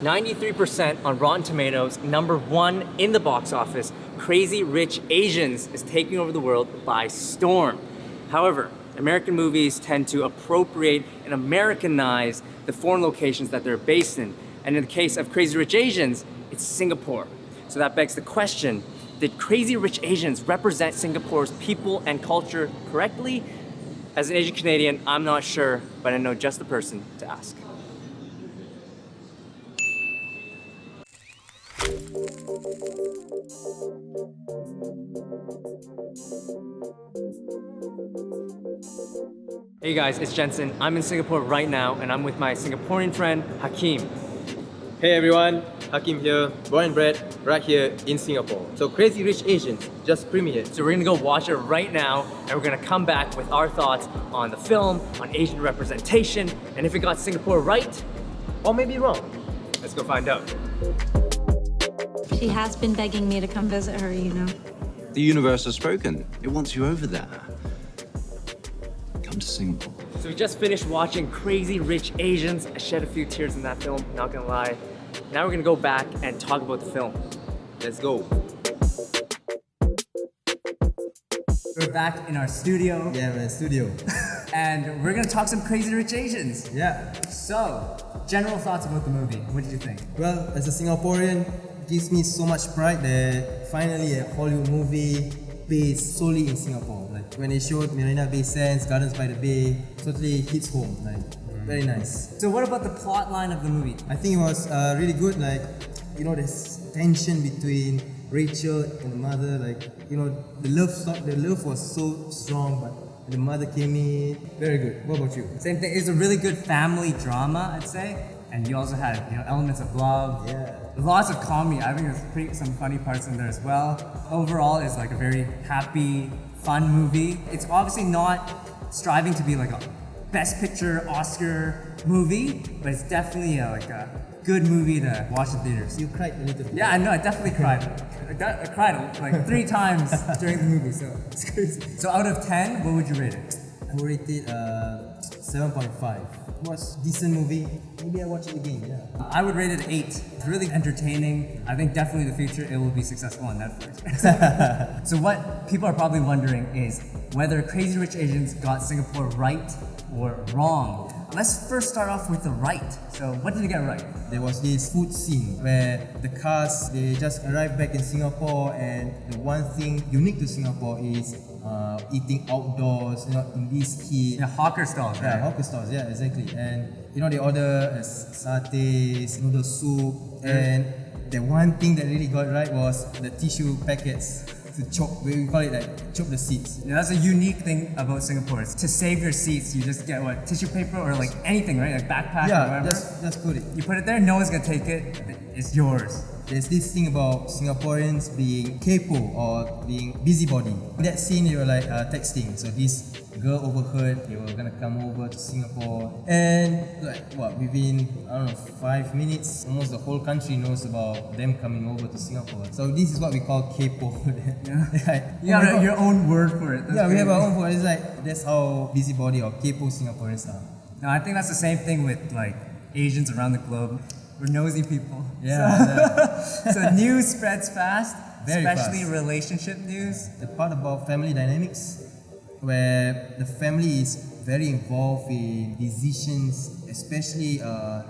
93% on Rotten Tomatoes, #1 in the box office, Crazy Rich Asians is taking over the world by storm. However, American movies tend to appropriate and Americanize the foreign locations that they're based in. And in the case of Crazy Rich Asians, it's Singapore. So that begs the question, did Crazy Rich Asians represent Singapore's people and culture correctly? As an Asian Canadian, I'm not sure, but I know just the person to ask. Hey guys, it's Jensen. I'm in Singapore right now and I'm with my Singaporean friend, Hakim. Hey everyone, Hakim here, born and bred right here in Singapore. So Crazy Rich Asians just premiered. So we're gonna go watch it right now and we're gonna come back with our thoughts on the film, on Asian representation, and if it got Singapore right, or maybe wrong. Let's go find out. She has been begging me to come visit her, you know. The universe has spoken. It wants you over there. Come to Singapore. So we just finished watching Crazy Rich Asians. I shed a few tears in that film, not gonna lie. Now we're gonna go back and talk about the film. Let's go. We're back in our studio. Yeah, man, studio. And we're gonna talk some Crazy Rich Asians. Yeah. So, general thoughts about the movie. What did you think? Well, as a Singaporean, it gives me so much pride that finally a Hollywood movie based solely in Singapore. Like when they showed Marina Bay Sands, Gardens by the Bay, totally hits home. Like very nice. So what about the plot line of the movie? I think it was really good. Like there's tension between Rachel and the mother. Like the love was so strong, but when the mother came in, very good. What about you? Same thing. It's a really good family drama, I'd say. And you also had elements of love. Yeah. Lots of comedy. I think there's some funny parts in there as well. Overall, it's like a very happy, fun movie. It's obviously not striving to be like a Best Picture Oscar movie, but it's definitely like a good movie to watch in theaters. You cried a little bit. Yeah, I know. I definitely cried. I cried like 3 times during the movie, so it's crazy. So out of 10, what would you rate it? I would rate it 7.5. It was a decent movie. Maybe I watch it again. Yeah. I would rate it 8. It's really entertaining. I think definitely in the future it will be successful on Netflix. So what people are probably wondering is whether Crazy Rich Asians got Singapore right or wrong. Let's first start off with the right. So what did you get right? There was this food scene where the cast, they just arrived back in Singapore, and the one thing unique to Singapore is eating outdoors, in this heat. Yeah, hawker stalls, right? Yeah, hawker stalls, yeah, exactly. And they order satays, noodle soup, and the one thing that really got right was the tissue packets to chop. We call it like chop the seats. Yeah, that's a unique thing about Singapore. Is to save your seats, you just get tissue paper or like anything, right? Like backpack or whatever. just put it. You put it there, no one's gonna take it. It's yours. There's this thing about Singaporeans being capo or being busybody. In that scene, they were like texting. So this girl overheard they were gonna come over to Singapore, and within 5 minutes, almost the whole country knows about them coming over to Singapore. So this is what we call capo. Yeah. You have your own word for it. We have our own word. It's like that's how busybody or capo Singaporeans are. No, I think that's the same thing with like Asians around the globe. We're nosy people. Yeah. So news spreads fast, Very especially fast. relationship news. The part about family dynamics, where the family is very involved in decisions, especially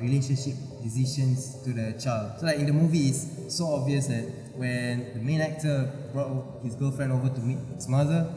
relationship decisions to the child. So like in the movie, it's so obvious that when the main actor brought his girlfriend over to meet his mother,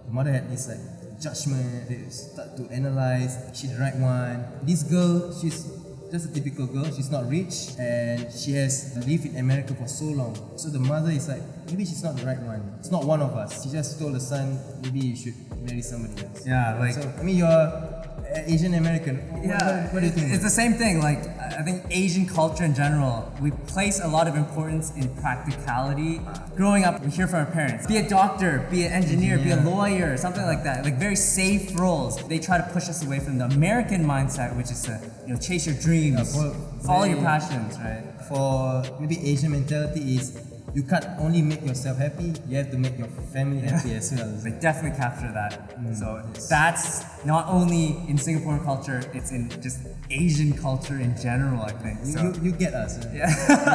the mother had this like judgment. They start to analyze, is she the right one? This girl, she's just a typical girl. She's not rich and she has lived in America for so long. So the mother is like, maybe she's not the right one. It's not one of us. She just told the son, maybe you should marry somebody else. Yeah, like. So you're Asian American. What do you think? It's the same thing. Like I think Asian culture in general, we place a lot of importance in practicality. Growing up, we hear from our parents, be a doctor, be an engineer, be a lawyer, something like that. Like very safe roles. They try to push us away from the American mindset, which is to chase your dreams, follow your passions, right? For maybe Asian mentality is you can't only make yourself happy, you have to make your family happy as well. They definitely capture that. So that's not only in Singaporean culture, it's in just Asian culture in general, I think. So, You get us. yeah,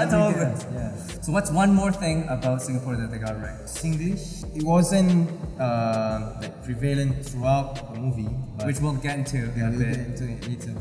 You totally. get us, yeah. So what's one more thing about Singapore that they got right? Singlish, it wasn't like prevalent throughout the movie, but Which we'll get into in a we'll bit. get into it later.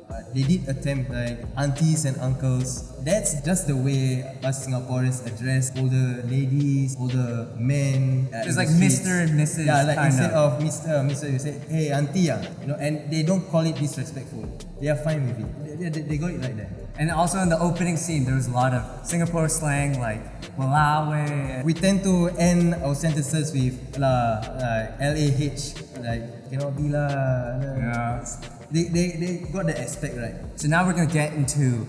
But they did attempt like aunties and uncles. That's just the way us Singaporeans address older ladies, older men. It's in like the streets. Mr. and Mrs. Yeah, like kind instead of Mr. You say, hey auntie, and they don't call it disrespectful. They are fine with it. They got it right there. And also in the opening scene, there was a lot of Singapore slang like Malawi. We tend to end our sentences with LAH, like cannot be lah. Yeah. They got the aspect right. So now we're gonna get into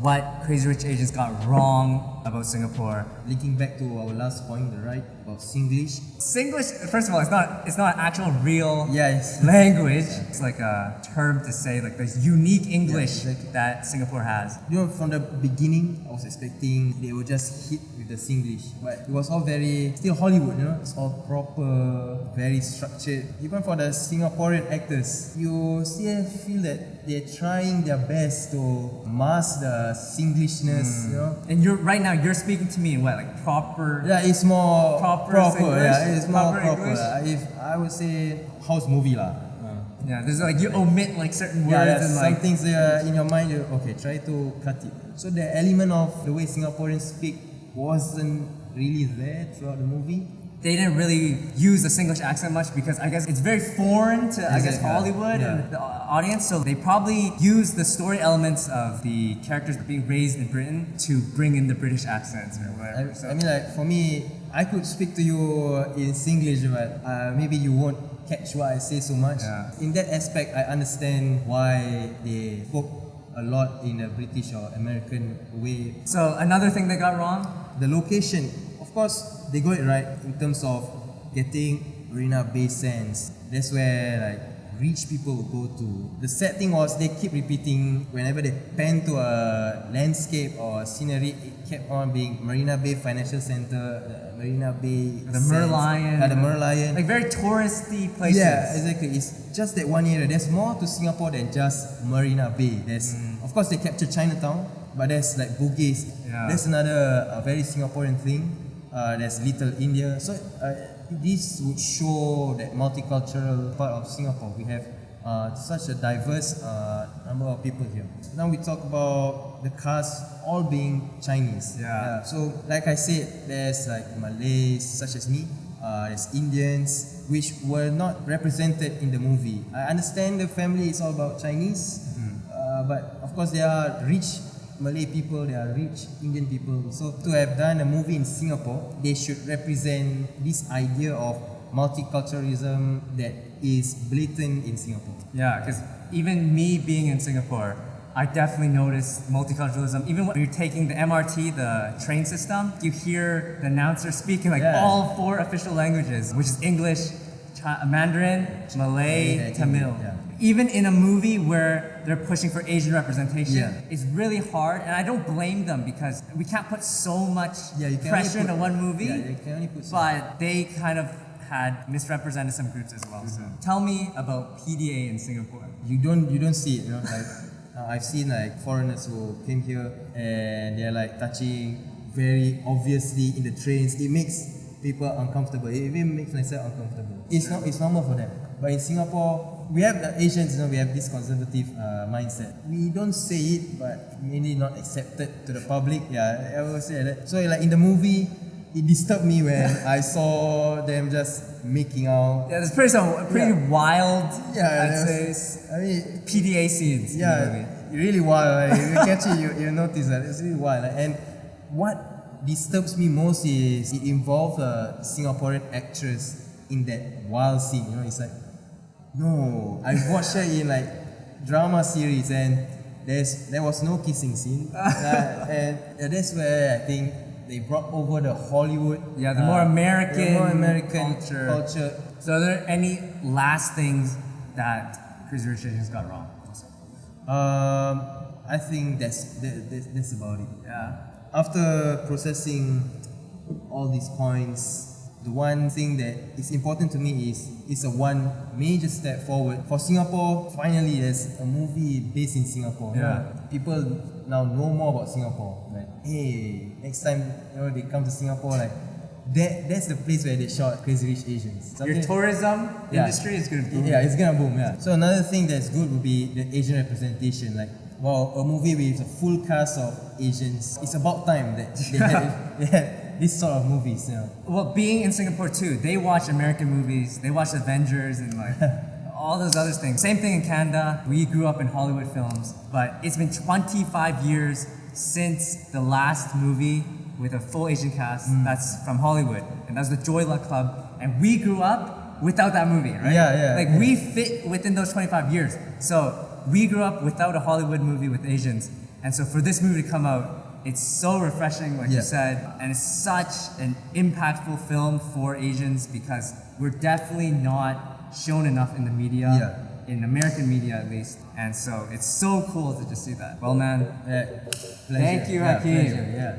what Crazy Rich Asians got wrong about Singapore. Linking back to our last point, right, about Singlish. Singlish, first of all, it's not an actual real Yes. language. It's like a term to say like this unique English Yeah, exactly. that Singapore has. From the beginning, I was expecting they would just hit with the Singlish, but it was all very still Hollywood. It's all proper, very structured. Even for the Singaporean actors, you still feel that they're trying their best to mask the Singlishness. And you're speaking to me in what, like proper? Yeah, it's more Proper proper. Singlish? Yeah, it's more Proper proper. English? If I would say house movie lah. Yeah, there's like you omit like certain words Yeah, and some like things in your mind. Try to cut it. So the element of the way Singaporeans speak wasn't really there throughout the movie. they didn't really use the Singlish accent much because I guess it's very foreign to Exactly. Hollywood Yeah. and the audience. So they probably use the story elements of the characters being raised in Britain to bring in the British accents or whatever. I mean, like for me, I could speak to you in Singlish, but maybe you won't catch what I say so much. Yeah. In that aspect, I understand why they spoke a lot in a British or American way. So another thing they got wrong. The location, of course, they got it right in terms of getting Marina Bay Sands. That's where like rich people will go to. The sad thing was they keep repeating whenever they pan to a landscape or a scenery, it kept on being Marina Bay Financial Center, Marina Bay The Sands, Merlion. the Merlion. Like very touristy places. Yeah, exactly. It's just that one area. There's more to Singapore than just Marina Bay. There's, of course, they capture Chinatown, but there's like Bugis. Yeah. There's another very Singaporean thing. There's Little India. So this would show that multicultural part of Singapore. We have such a diverse number of people here. Now we talk about the cast all being Chinese. Yeah. So like I said, there's like Malays such as me. There's Indians which were not represented in the movie. I understand the family is all about Chinese, but of course there are rich Malay people, there are rich Indian people. So to have done a movie in Singapore, they should represent this idea of multiculturalism that is blatant in Singapore. Yeah, because even me being in Singapore, I definitely noticed multiculturalism. Even when you're taking the MRT, the train system, you hear the announcer speaking like Yeah. all 4 official languages, which is English, Mandarin, Malay, Yeah, Tamil. yeah. Even in a movie where they're pushing for Asian representation, Yeah. it's really hard, and I don't blame them because we can't put so much Yeah, you can pressure only into put- one movie. Yeah, you can only put some. But they kind of had misrepresented some groups as well. So tell me about PDA in Singapore. You don't see it, like I've seen like foreigners who came here and they're like touching very obviously in the trains. It makes people uncomfortable. It even makes myself uncomfortable. It's normal for them. But in Singapore, we have the Asians, we have this conservative mindset. We don't say it, but mainly not accepted to the public. Yeah, I will say that. So like in the movie, it disturbed me when I saw them just making out. Yeah, there's pretty wild, Yeah, I'd there's- say, I mean, PDA scenes. in the movie. yeah, really wild. Like, if you catch it, you notice that it's really wild. And what disturbs me most is it involved a Singaporean actress in that wild scene. It's like, no, I watched her in like drama series and there was no kissing scene. And that's where I think they brought over the Hollywood. Yeah, the more American culture. So are there any last things that Crazy Rich Asians got wrong? I think that's about it. Yeah. After processing all these points. The one thing that is important to me is it's a one major step forward for Singapore. Finally, there's a movie based in Singapore. You know, people now know more about Singapore. Like, hey, next time they come to Singapore, like that's the place where they shot Crazy Rich Asians. Your tourism industry is gonna boom. Yeah, it's gonna boom. Yeah. So another thing that's good would be the Asian representation. Like, wow, a movie with a full cast of Asians. It's about time that they had this sort of movies. You know. Well, being in Singapore too, they watch American movies, they watch Avengers and like all those other things. Same thing in Canada. We grew up in Hollywood films, but it's been 25 years since the last movie with a full Asian cast that's from Hollywood, and that's the Joy Luck Club. And we grew up without that movie, right? Like we fit within those 25 years. So we grew up without a Hollywood movie with Asians, and so for this movie to come out, it's so refreshing, like you said, and it's such an impactful film for Asians because we're definitely not shown enough in the media, in American media at least, and so it's so cool to just see that. Well, man, thank you, Hakim,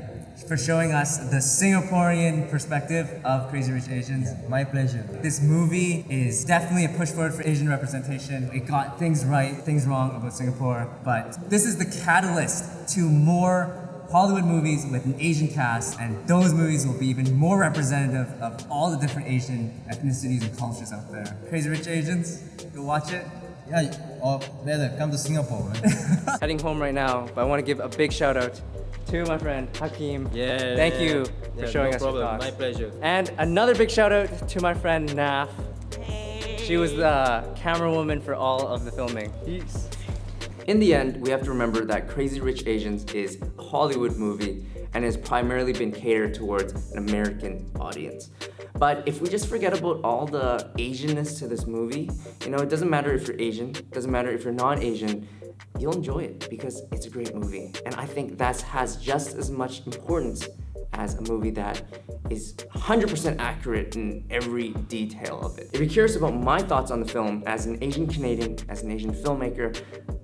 for showing us the Singaporean perspective of Crazy Rich Asians. My pleasure. This movie is definitely a push forward for Asian representation. It got things right, things wrong about Singapore, but this is the catalyst to more Hollywood movies with an Asian cast, and those movies will be even more representative of all the different Asian ethnicities and cultures out there. Crazy Rich Asians, go watch it. Yeah, or better, come to Singapore. Right? Heading home right now, but I want to give a big shout out to my friend Hakim. Thank you for showing us your thoughts. My pleasure. And another big shout out to my friend Naf. She was the camera woman for all of the filming. Peace. In the end, we have to remember that Crazy Rich Asians is a Hollywood movie and has primarily been catered towards an American audience. But if we just forget about all the Asianness to this movie, it doesn't matter if you're Asian, it doesn't matter if you're not Asian, you'll enjoy it because it's a great movie. And I think that has just as much importance as a movie that is 100% accurate in every detail of it. If you're curious about my thoughts on the film as an Asian Canadian, as an Asian filmmaker,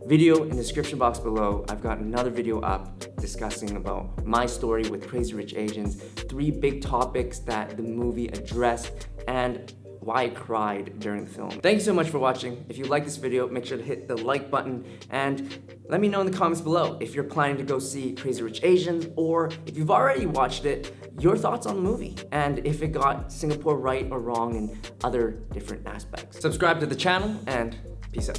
video in the description box below. I've got another video up discussing about my story with Crazy Rich Asians, 3 big topics that the movie addressed, and why I cried during the film. Thank you so much for watching. If you like this video, make sure to hit the like button and let me know in the comments below if you're planning to go see Crazy Rich Asians, or if you've already watched it, your thoughts on the movie, and if it got Singapore right or wrong in other different aspects. Subscribe to the channel and peace out.